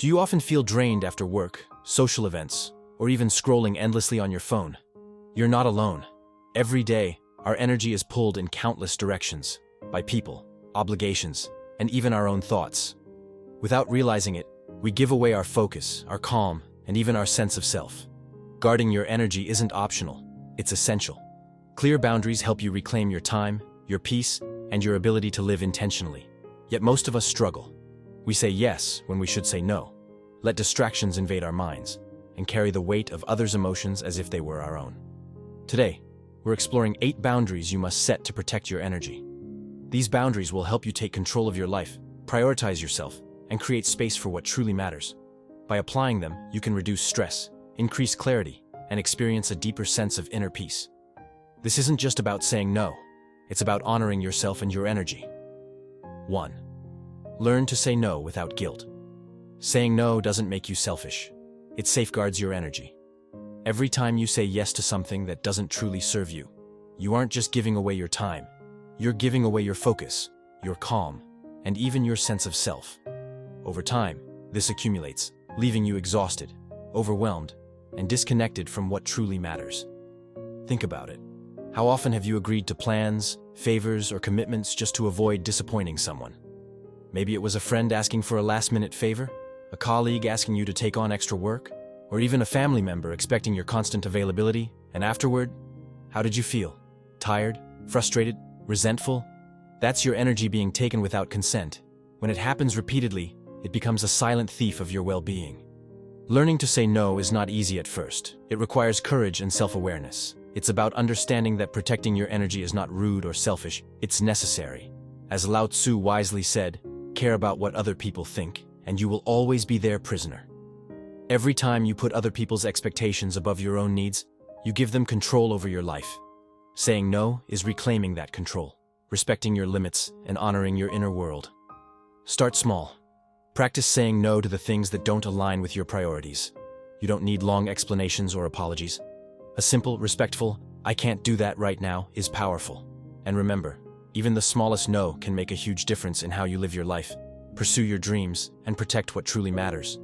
Do you often feel drained after work, social events, or even scrolling endlessly on your phone? You're not alone. Every day, our energy is pulled in countless directions, by people, obligations, and even our own thoughts. Without realizing it, we give away our focus, our calm, and even our sense of self. Guarding your energy isn't optional, it's essential. Clear boundaries help you reclaim your time, your peace, and your ability to live intentionally. Yet most of us struggle. We say yes when we should say no, let distractions invade our minds, and carry the weight of others' emotions as if they were our own. Today, we're exploring 8 boundaries you must set to protect your energy. These boundaries will help you take control of your life, prioritize yourself, and create space for what truly matters. By applying them, you can reduce stress, increase clarity, and experience a deeper sense of inner peace. This isn't just about saying no, it's about honoring yourself and your energy. 1. Learn to say no without guilt. Saying no doesn't make you selfish. It safeguards your energy. Every time you say yes to something that doesn't truly serve you, you aren't just giving away your time, you're giving away your focus, your calm, and even your sense of self. Over time, this accumulates, leaving you exhausted, overwhelmed, and disconnected from what truly matters. Think about it. How often have you agreed to plans, favors, or commitments just to avoid disappointing someone? Maybe it was a friend asking for a last-minute favor, a colleague asking you to take on extra work, or even a family member expecting your constant availability, and afterward, how did you feel? Tired? Frustrated? Resentful? That's your energy being taken without consent. When it happens repeatedly, it becomes a silent thief of your well-being. Learning to say no is not easy at first. It requires courage and self-awareness. It's about understanding that protecting your energy is not rude or selfish, it's necessary. As Lao Tzu wisely said, care about what other people think, and you will always be their prisoner. Every time you put other people's expectations above your own needs, you give them control over your life. Saying no is reclaiming that control, respecting your limits, and honoring your inner world. Start small. Practice saying no to the things that don't align with your priorities. You don't need long explanations or apologies. A simple, respectful, "I can't do that right now" is powerful. And remember, even the smallest no can make a huge difference in how you live your life. Pursue your dreams and protect what truly matters.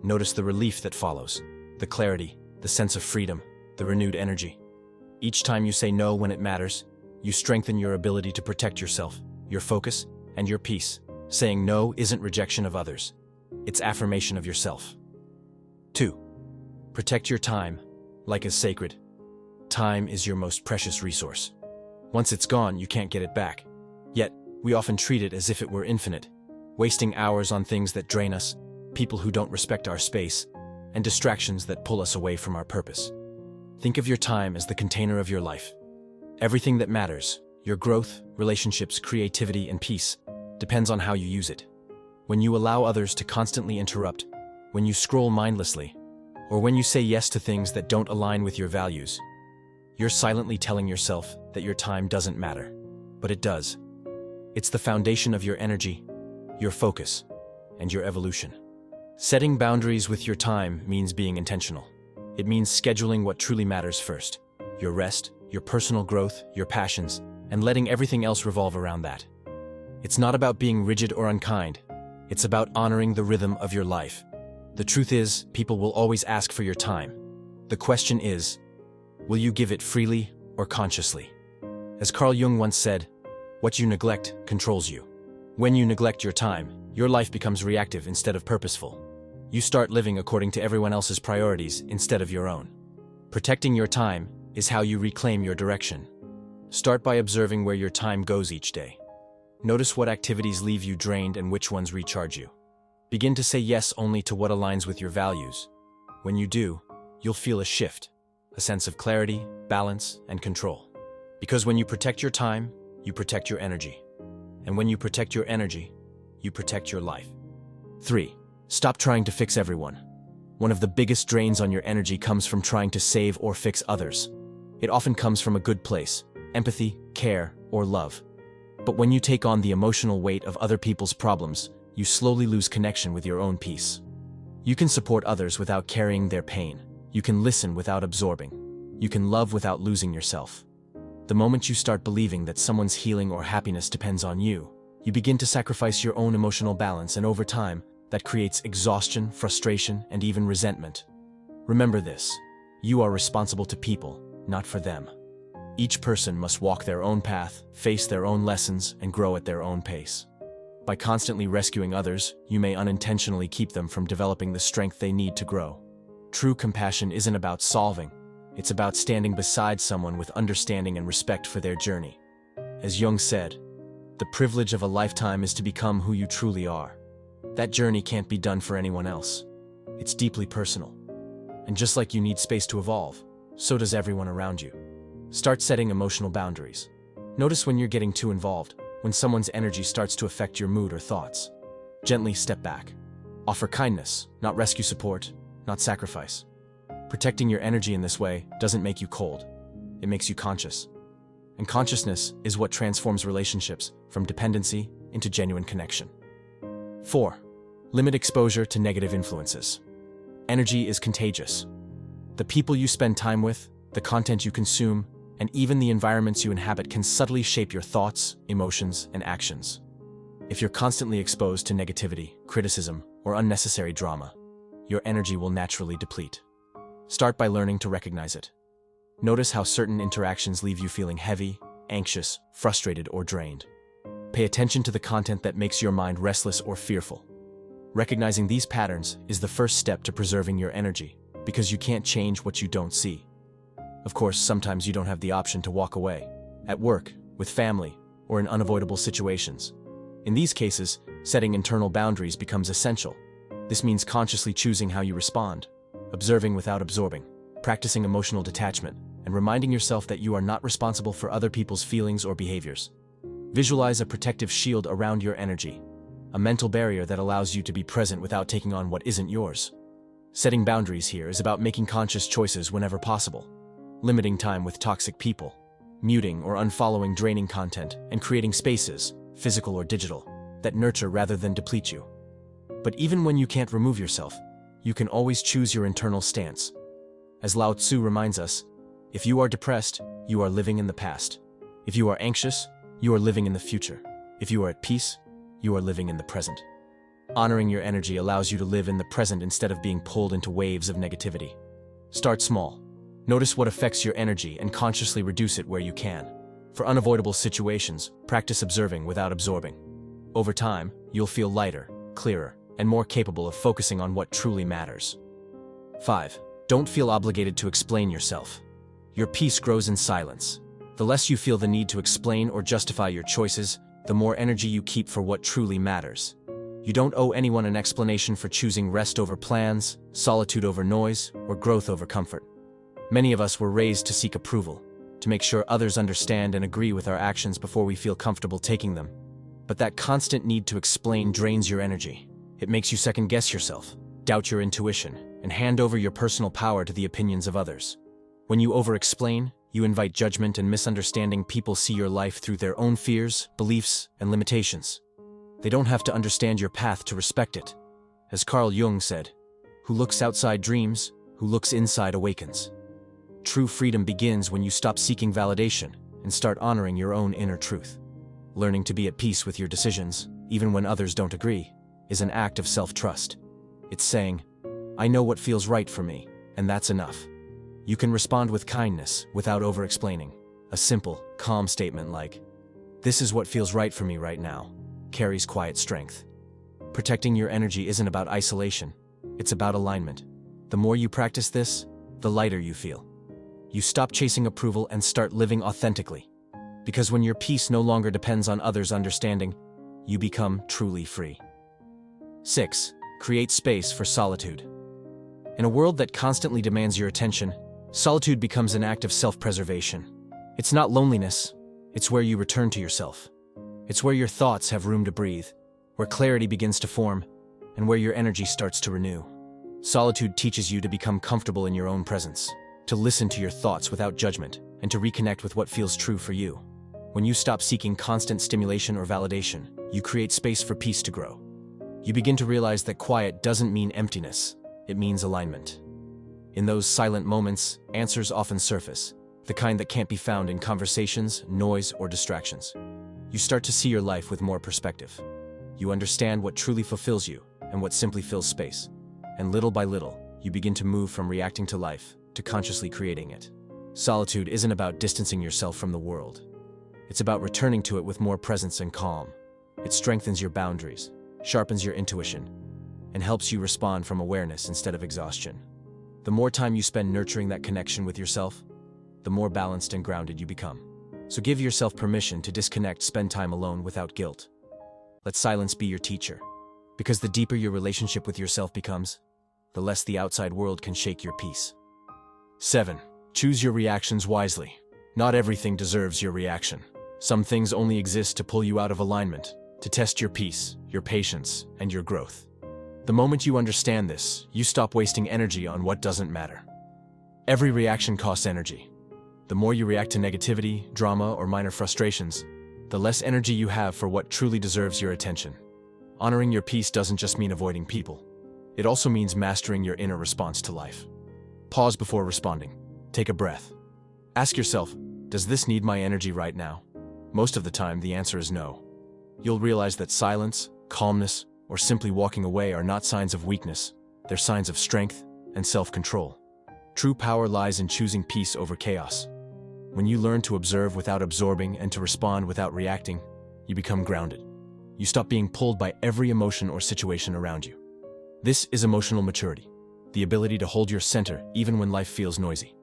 Notice the relief that follows, the clarity, the sense of freedom, the renewed energy. Each time you say no when it matters, you strengthen your ability to protect yourself, your focus, and your peace. Saying no isn't rejection of others. It's affirmation of yourself. 2. Protect your time, like as sacred. Time is your most precious resource. Once it's gone, you can't get it back. Yet, we often treat it as if it were infinite, wasting hours on things that drain us, people who don't respect our space, and distractions that pull us away from our purpose. Think of your time as the container of your life. Everything that matters, your growth, relationships, creativity, and peace, depends on how you use it. When you allow others to constantly interrupt, when you scroll mindlessly, or when you say yes to things that don't align with your values, you're silently telling yourself that your time doesn't matter. But it does. It's the foundation of your energy, your focus, and your evolution. Setting boundaries with your time means being intentional. It means scheduling what truly matters first: your rest, your personal growth, your passions, and letting everything else revolve around that. It's not about being rigid or unkind. It's about honoring the rhythm of your life. The truth is, people will always ask for your time. The question is, will you give it freely or consciously? As Carl Jung once said, what you neglect controls you. When you neglect your time, your life becomes reactive instead of purposeful. You start living according to everyone else's priorities instead of your own. Protecting your time is how you reclaim your direction. Start by observing where your time goes each day. Notice what activities leave you drained and which ones recharge you. Begin to say yes only to what aligns with your values. When you do, you'll feel a shift, a sense of clarity, balance, and control. Because when you protect your time, you protect your energy. And when you protect your energy, you protect your life. 3. Stop trying to fix everyone. One of the biggest drains on your energy comes from trying to save or fix others. It often comes from a good place: empathy, care, or love. But when you take on the emotional weight of other people's problems, you slowly lose connection with your own peace. You can support others without carrying their pain. You can listen without absorbing. You can love without losing yourself. The moment you start believing that someone's healing or happiness depends on you, you begin to sacrifice your own emotional balance, and over time, that creates exhaustion, frustration, and even resentment. Remember this: you are responsible to people, not for them. Each person must walk their own path, face their own lessons, and grow at their own pace. By constantly rescuing others, you may unintentionally keep them from developing the strength they need to grow. True compassion isn't about solving, it's about standing beside someone with understanding and respect for their journey. As Jung said, the privilege of a lifetime is to become who you truly are. That journey can't be done for anyone else. It's deeply personal. And just like you need space to evolve, so does everyone around you. Start setting emotional boundaries. Notice when you're getting too involved, when someone's energy starts to affect your mood or thoughts. Gently step back. Offer kindness, not rescue support, not sacrifice. Protecting your energy in this way doesn't make you cold. It makes you conscious. And consciousness is what transforms relationships from dependency into genuine connection. 4. Limit exposure to negative influences. Energy is contagious. The people you spend time with, the content you consume, and even the environments you inhabit can subtly shape your thoughts, emotions, and actions. If you're constantly exposed to negativity, criticism, or unnecessary drama, your energy will naturally deplete. Start by learning to recognize it. Notice how certain interactions leave you feeling heavy, anxious, frustrated, or drained. Pay attention to the content that makes your mind restless or fearful. Recognizing these patterns is the first step to preserving your energy, because you can't change what you don't see. Of course, sometimes you don't have the option to walk away, at work, with family, or in unavoidable situations. In these cases, setting internal boundaries becomes essential. This means consciously choosing how you respond, observing without absorbing, practicing emotional detachment, and reminding yourself that you are not responsible for other people's feelings or behaviors. Visualize a protective shield around your energy, a mental barrier that allows you to be present without taking on what isn't yours. Setting boundaries here is about making conscious choices whenever possible, limiting time with toxic people, muting or unfollowing draining content, and creating spaces, physical or digital, that nurture rather than deplete you. But even when you can't remove yourself, you can always choose your internal stance. As Lao Tzu reminds us, if you are depressed, you are living in the past. If you are anxious, you are living in the future. If you are at peace, you are living in the present. Honoring your energy allows you to live in the present instead of being pulled into waves of negativity. Start small. Notice what affects your energy and consciously reduce it where you can. For unavoidable situations, practice observing without absorbing. Over time, you'll feel lighter, clearer, and more capable of focusing on what truly matters. 5. Don't feel obligated to explain yourself. Your peace grows in silence. The less you feel the need to explain or justify your choices, the more energy you keep for what truly matters. You don't owe anyone an explanation for choosing rest over plans, solitude over noise, or growth over comfort. Many of us were raised to seek approval, to make sure others understand and agree with our actions before we feel comfortable taking them. But that constant need to explain drains your energy. It makes you second-guess yourself, doubt your intuition, and hand over your personal power to the opinions of others. When you over-explain, you invite judgment and misunderstanding. People see your life through their own fears, beliefs, and limitations. They don't have to understand your path to respect it. As Carl Jung said, "Who looks outside dreams, who looks inside awakens." True freedom begins when you stop seeking validation and start honoring your own inner truth. Learning to be at peace with your decisions, even when others don't agree, is an act of self-trust. It's saying, "I know what feels right for me, and that's enough." You can respond with kindness without over-explaining. A simple, calm statement like, "This is what feels right for me right now," carries quiet strength. Protecting your energy isn't about isolation, it's about alignment. The more you practice this, the lighter you feel. You stop chasing approval and start living authentically. Because when your peace no longer depends on others' understanding, you become truly free. 6. Create space for solitude. In a world that constantly demands your attention, solitude becomes an act of self-preservation. It's not loneliness, it's where you return to yourself. It's where your thoughts have room to breathe, where clarity begins to form, and where your energy starts to renew. Solitude teaches you to become comfortable in your own presence, to listen to your thoughts without judgment, and to reconnect with what feels true for you. When you stop seeking constant stimulation or validation, you create space for peace to grow. You begin to realize that quiet doesn't mean emptiness, it means alignment. In those silent moments, answers often surface, the kind that can't be found in conversations, noise, or distractions. You start to see your life with more perspective. You understand what truly fulfills you, and what simply fills space. And little by little, you begin to move from reacting to life to consciously creating it. Solitude isn't about distancing yourself from the world. It's about returning to it with more presence and calm. It strengthens your boundaries, sharpens your intuition, and helps you respond from awareness instead of exhaustion. The more time you spend nurturing that connection with yourself, the more balanced and grounded you become. So give yourself permission to disconnect, spend time alone without guilt. Let silence be your teacher. Because the deeper your relationship with yourself becomes, the less the outside world can shake your peace. 7. Choose your reactions wisely. Not everything deserves your reaction. Some things only exist to pull you out of alignment, to test your peace, your patience, and your growth. The moment you understand this, you stop wasting energy on what doesn't matter. Every reaction costs energy. The more you react to negativity, drama, or minor frustrations, the less energy you have for what truly deserves your attention. Honoring your peace doesn't just mean avoiding people. It also means mastering your inner response to life. Pause before responding. Take a breath. Ask yourself, does this need my energy right now? Most of the time, the answer is no. You'll realize that silence, calmness, or simply walking away are not signs of weakness. They're signs of strength and self-control. True power lies in choosing peace over chaos. When you learn to observe without absorbing and to respond without reacting, you become grounded. You stop being pulled by every emotion or situation around you. This is emotional maturity, the ability to hold your center even when life feels noisy.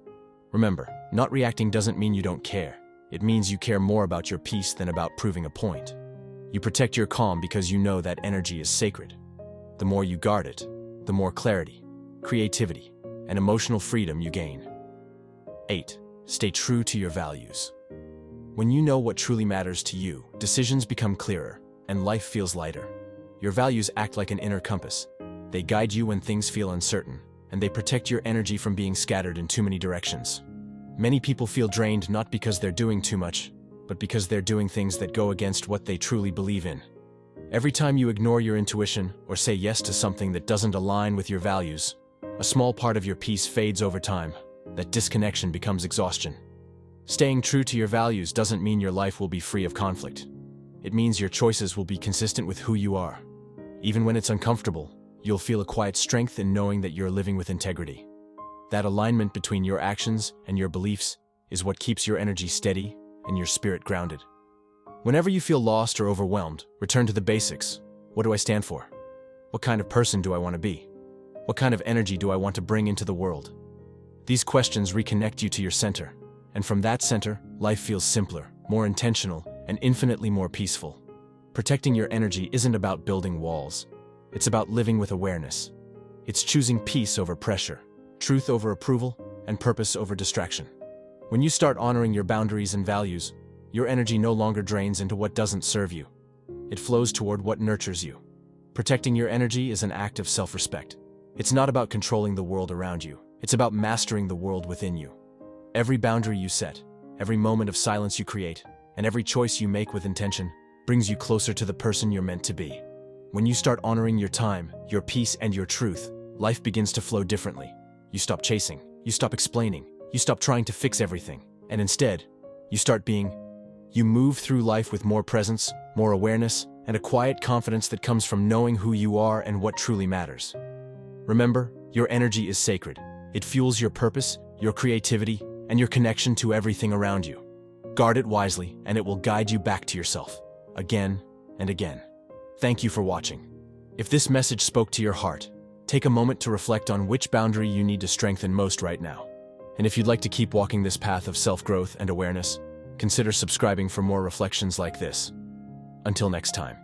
Remember, not reacting doesn't mean you don't care. It means you care more about your peace than about proving a point. You protect your calm because you know that energy is sacred. The more you guard it, the more clarity, creativity, and emotional freedom you gain. 8. Stay true to your values. When you know what truly matters to you, decisions become clearer, and life feels lighter. Your values act like an inner compass. They guide you when things feel uncertain, and they protect your energy from being scattered in too many directions. Many people feel drained not because they're doing too much, but because they're doing things that go against what they truly believe in. Every time you ignore your intuition or say yes to something that doesn't align with your values, a small part of your peace fades over time. That disconnection becomes exhaustion. Staying true to your values doesn't mean your life will be free of conflict. It means your choices will be consistent with who you are. Even when it's uncomfortable, you'll feel a quiet strength in knowing that you're living with integrity. That alignment between your actions and your beliefs is what keeps your energy steady and your spirit grounded. Whenever you feel lost or overwhelmed, return to the basics. What do I stand for? What kind of person do I want to be? What kind of energy do I want to bring into the world? These questions reconnect you to your center, and from that center, life feels simpler, more intentional, and infinitely more peaceful. Protecting your energy isn't about building walls. It's about living with awareness. It's choosing peace over pressure, truth over approval, and purpose over distraction. When you start honoring your boundaries and values, your energy no longer drains into what doesn't serve you. It flows toward what nurtures you. Protecting your energy is an act of self-respect. It's not about controlling the world around you. It's about mastering the world within you. Every boundary you set, every moment of silence you create, and every choice you make with intention brings you closer to the person you're meant to be. When you start honoring your time, your peace, and your truth, life begins to flow differently. You stop chasing, you stop explaining, you stop trying to fix everything, and instead, you start being. You move through life with more presence, more awareness, and a quiet confidence that comes from knowing who you are and what truly matters. Remember, your energy is sacred. It fuels your purpose, your creativity, and your connection to everything around you. Guard it wisely, and it will guide you back to yourself, again and again. Thank you for watching. If this message spoke to your heart, take a moment to reflect on which boundary you need to strengthen most right now. And if you'd like to keep walking this path of self-growth and awareness, consider subscribing for more reflections like this. Until next time.